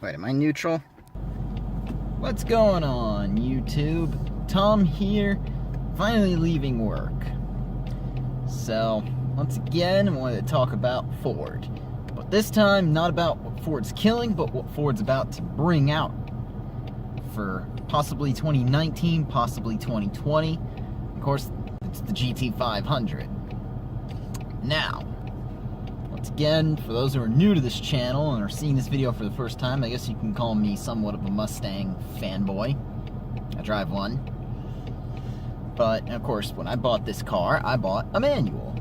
Wait, am I neutral? What's going on, YouTube? Tom here, finally leaving work. So, once again, I wanted to talk about Ford. But this time, not about what Ford's killing, but what Ford's about to bring out for possibly 2019, possibly 2020. Of course, it's the GT500. Now, once again, for those who are new to this channel and are seeing this video for the first time, I guess you can call me somewhat of a Mustang fanboy. I drive one. But, of course, when I bought this car, I bought a manual.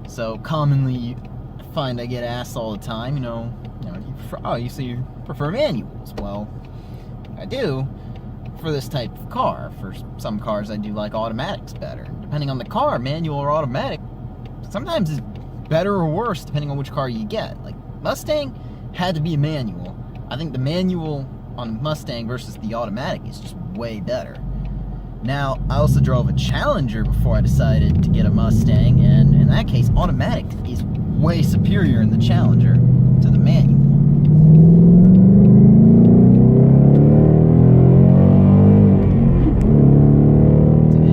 So, commonly, I find I get asked all the time, you say you prefer manuals. Well, I do for this type of car. For some cars, I do like automatics better. Depending on the car, manual or automatic, sometimes is better or worse depending on which car you get. Like, Mustang had to be a manual. I think the manual on Mustang versus the automatic is just way better. Now, I also drove a Challenger before I decided to get a Mustang, and in that case, automatic is way superior in the Challenger to the manual.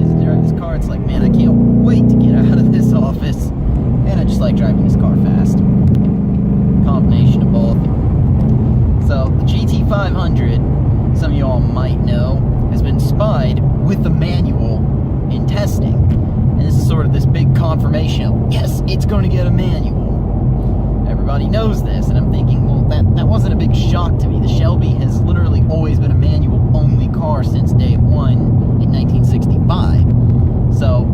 As I drive this car, it's like, man, I can't wait to get out of this office. And I just like driving this car fast. Combination of both. So, the GT500, some of you all might know, has been spied with the manual in testing. And this is sort of this big confirmation of, yes, it's going to get a manual. Everybody knows this, and I'm thinking, well, that wasn't a big shock to me. The Shelby has literally always been a manual-only car since day one in 1965. So,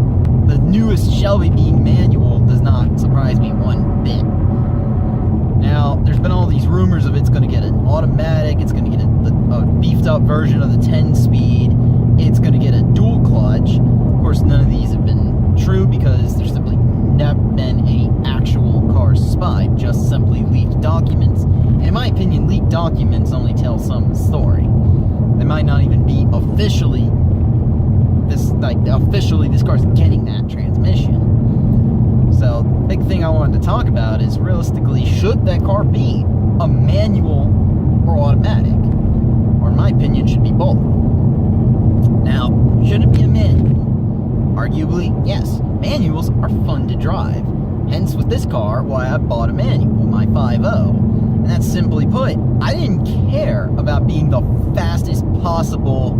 the newest Shelby being manual does not surprise me one bit. Now, there's been all these rumors of it's going to get an automatic, it's going to get a beefed up version of the 10-speed, it's going to get a dual clutch. Of course, none of these have been true because there's simply never been any actual cars spied, just simply leaked documents. And in my opinion, leaked documents only tell some of the story. They might not even be officially this car's getting that transmission. So, the big thing I wanted to talk about is, realistically, should that car be a manual or automatic? Or, in my opinion, should be both. Now, should it be a manual? Arguably, yes. Manuals are fun to drive. Hence, with this car, why I bought a manual, my 5.0. And that's simply put, I didn't care about being the fastest possible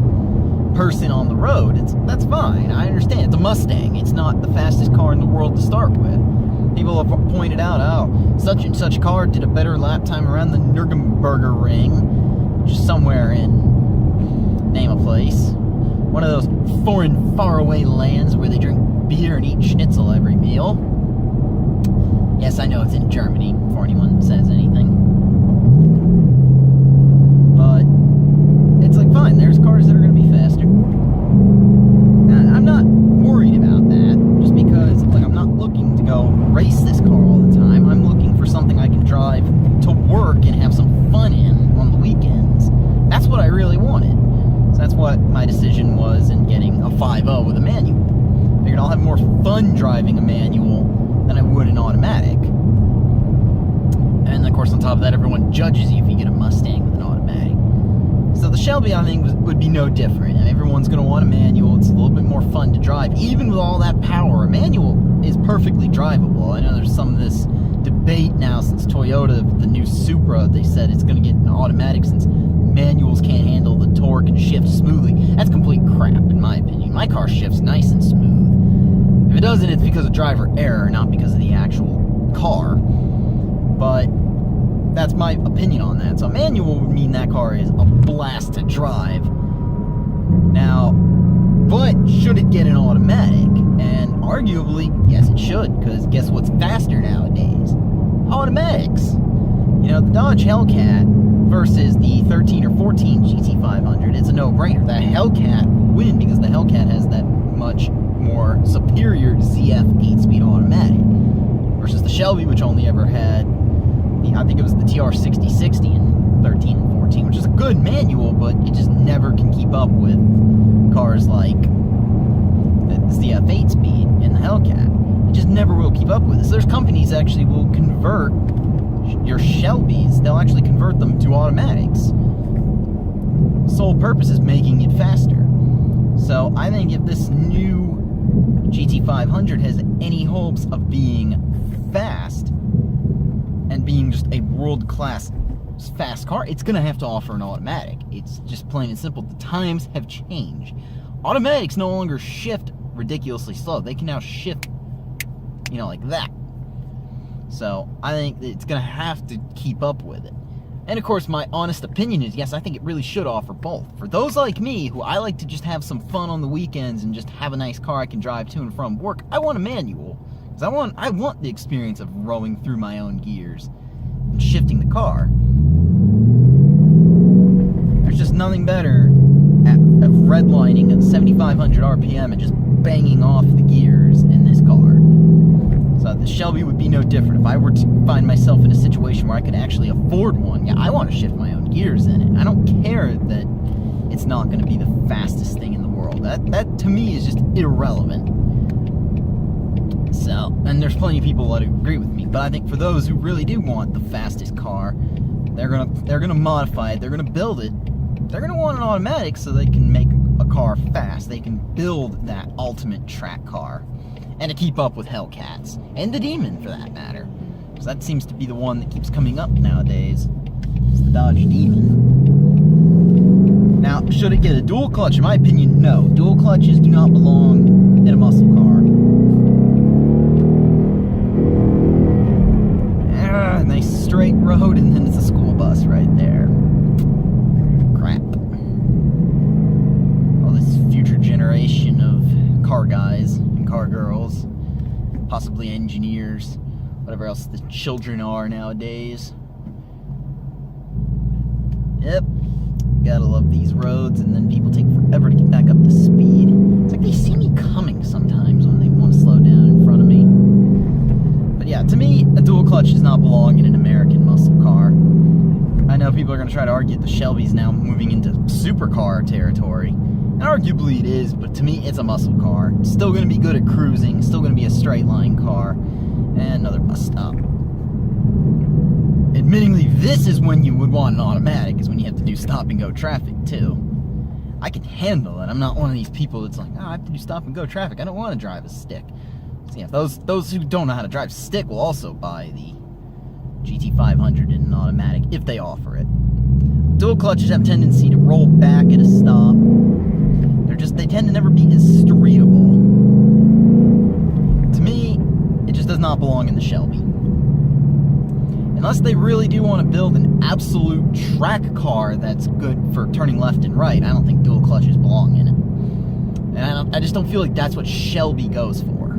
person on the road. That's fine. I understand. It's a Mustang. It's not the fastest car in the world to start with. People have pointed out, oh, such and such car did a better lap time around the Nürburgring Ring, which is somewhere in, name a place, one of those foreign, faraway lands where they drink beer and eat schnitzel every meal. Yes, I know it's in Germany, before anyone says anything. But it's like, fine, there's cars that are going to be faster. Now, I'm not worried about that, just because, like, I'm not looking to go race this car all the time. I'm looking for something I can drive to work and have some fun in on the weekends. That's what I really wanted. So that's what my decision was in getting a 5.0 with a manual. Figured I'll have more fun driving a manual than I would an automatic. And, of course, on top of that, everyone judges you if you get a Mustang with an automatic. So the Shelby, I think, would be no different. And everyone's going to want a manual. It's a little bit more fun to drive. Even with all that power, a manual is perfectly drivable. I know there's some of this debate now since Toyota, the new Supra, they said it's going to get an automatic since manuals can't handle the torque and shift smoothly. That's complete crap, in my opinion. My car shifts nice and smooth. If it doesn't, it's because of driver error, not because of the actual car. But that's my opinion on that. So a manual would mean that car is a blast to drive. Now, but should it get an automatic? And arguably, yes it should, because guess what's faster nowadays? Automatics. You know, the Dodge Hellcat versus the 13 or 14 GT500, it's a no-brainer. That Hellcat will win because the Hellcat has that much more superior ZF 8-speed automatic versus the Shelby, which only ever had, I think it was the TR6060 in 13 and 14, which is a good manual, but it just never can keep up with cars like the ZF 8-speed and the Hellcat. It just never will keep up with it. So there's companies that actually will convert your Shelbys, they'll actually convert them to automatics. Sole purpose is making it faster. So I think if this new GT500 has any hopes of being fast and being just a world-class fast car, it's going to have to offer an automatic. It's just plain and simple. The times have changed. Automatics no longer shift ridiculously slow. They can now shift, you know, like that. So I think that it's going to have to keep up with it. And of course, my honest opinion is, yes, I think it really should offer both. For those like me, who I like to just have some fun on the weekends and just have a nice car I can drive to and from work, I want a manual. Because I want the experience of rowing through my own gears and shifting the car. There's just nothing better of redlining at 7,500 RPM and just banging off the gears in this car. So the Shelby would be no different. If I were to find myself in a situation where I could actually afford one, yeah, I want to shift my own gears in it. I don't care that it's not going to be the fastest thing in the world. That to me is just irrelevant. So, and there's plenty of people that agree with me, but I think for those who really do want the fastest car, they're gonna modify it, they're gonna build it. They're gonna want an automatic so they can make a car fast. They can build that ultimate track car. And to keep up with Hellcats. And the Demon, for that matter. Because that seems to be the one that keeps coming up nowadays. It's the Dodge Demon. Now, should it get a dual clutch? In my opinion, no. Dual clutches do not belong in a muscle car. Nice straight road, and then it's a school bus right there. Crap. All this future generation of car guys and car girls, possibly engineers, whatever else the children are nowadays. Yep, gotta love these roads, and then people take forever to get back up to speed. It's like they see me coming sometimes when they want to slow down in front of me. But yeah, to me, a dual clutch does not belong in an American muscle car. I know people are going to try to argue that the Shelby's now moving into supercar territory. And arguably it is, but to me, it's a muscle car. It's still going to be good at cruising, still going to be a straight line car, and another bus stop. Admittingly, this is when you would want an automatic, is when you have to do stop and go traffic too. I can handle it. I'm not one of these people that's like, oh, I have to do stop and go traffic. I don't want to drive a stick. So yeah, those who don't know how to drive stick will also buy the GT500 in an automatic if they offer it. Dual clutches have a tendency to roll back at a stop. They tend to never be as streetable. To me, it just does not belong in the Shelby. Unless they really do want to build an absolute track car that's good for turning left and right, I don't think dual clutches belong in it. And I just don't feel like that's what Shelby goes for.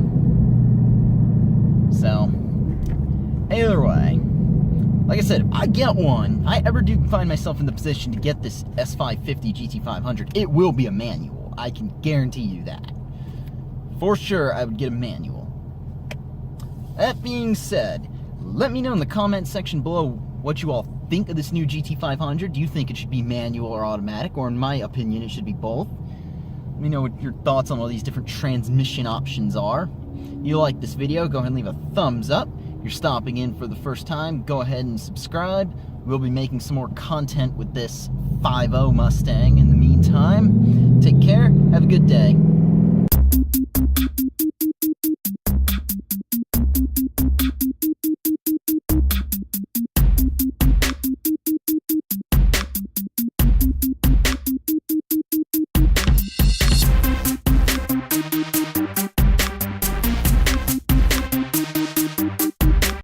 So, either way, like I said, if I get one, if I ever do find myself in the position to get this S550 GT500, it will be a manual. I can guarantee you that. For sure, I would get a manual. That being said, let me know in the comment section below what you all think of this new GT500. Do you think it should be manual or automatic? Or in my opinion, it should be both. Let me know what your thoughts on all these different transmission options are. If you like this video, go ahead and leave a thumbs up. If you're stopping in for the first time, go ahead and subscribe. We'll be making some more content with this 5.0 Mustang in the meantime. Take care, have a good day.